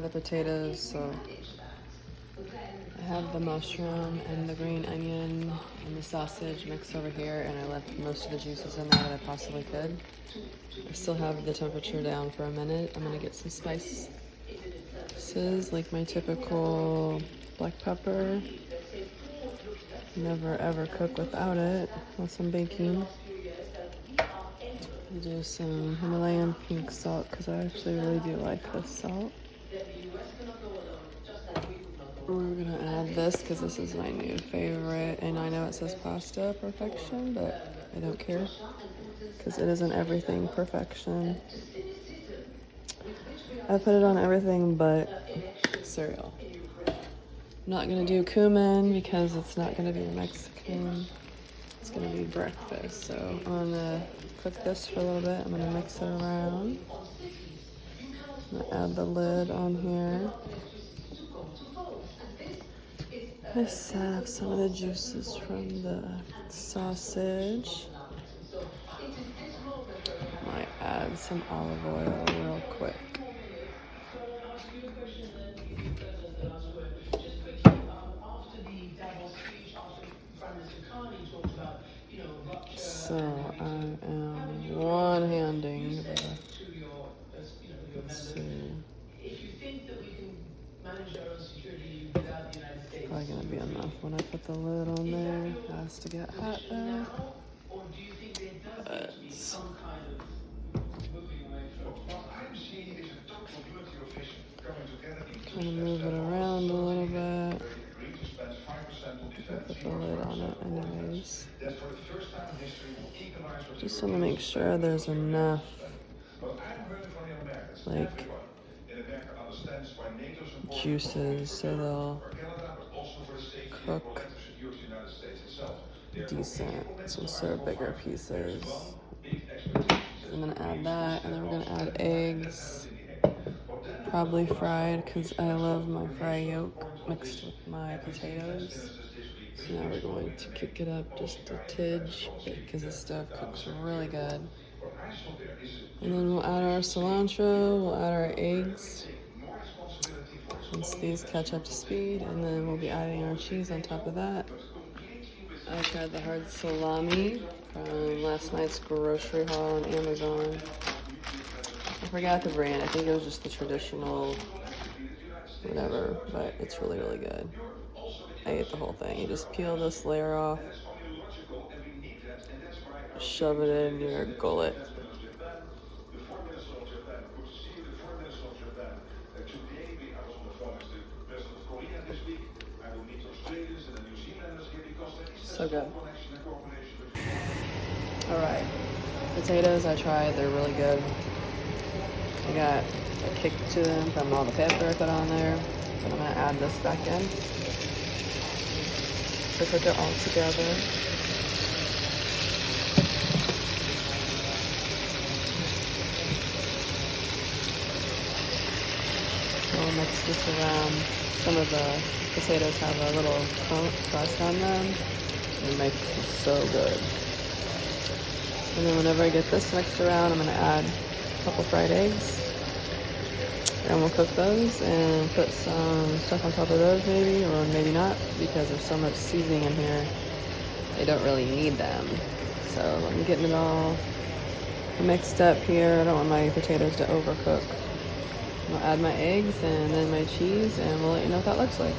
the potatoes, so I have the mushroom and the green onion and the sausage mixed over here, and I left most of the juices in there that I possibly could. I still have the temperature down for a minute. I'm gonna get some spices, like my typical black pepper. Never ever cook without it unless I'm baking. Do some Himalayan pink salt because I actually really do like this salt. We're gonna add this because this is my new favorite, and I know it says pasta perfection, but I don't care because it isn't everything perfection. I put it on everything but cereal. I'm not gonna do cumin because it's not gonna be Mexican. It's gonna be breakfast. So I'm gonna cook this for a little bit. I'm gonna mix it around. I'm gonna add the lid on here. I have some of the juices from the sausage. Might add some olive oil real quick. So I am one-handing the, let's see. Probably gonna be enough when I put the lid on there. It has to get hot though. But kind of move it around a little bit. Put the lid on it anyways. Just want to make sure there's enough, like, juices so they'll cook decent. Some sort of bigger pieces. I'm gonna add that, and then we're gonna add eggs. Probably fried because I love my fry yolk mixed with my potatoes. So now we're going to kick it up just a tidge because this stuff cooks really good. And then we'll add our cilantro, we'll add our eggs once these catch up to speed, and then we'll be adding our cheese on top of that. I tried the hard salami from last night's grocery haul on Amazon. I forgot the brand. I think it was just the traditional whatever, but it's really, really good. I ate the whole thing. You just peel this layer off, shove it in your gullet. So good. Alright, potatoes I tried, they're really good. I got a kick to them from all the pepper I put on there. So I'm going to add this back in to cook it all together. We'll mix this around. Some of the potatoes have a little crust on them. It makes it so good. And then whenever I get this mixed around, I'm going to add a couple fried eggs. And we'll cook those and put some stuff on top of those maybe, or maybe not, because there's so much seasoning in here. They don't really need them. So I'm getting it all mixed up here. I don't want my potatoes to overcook. I'll add my eggs and then my cheese, and we'll let you know what that looks like.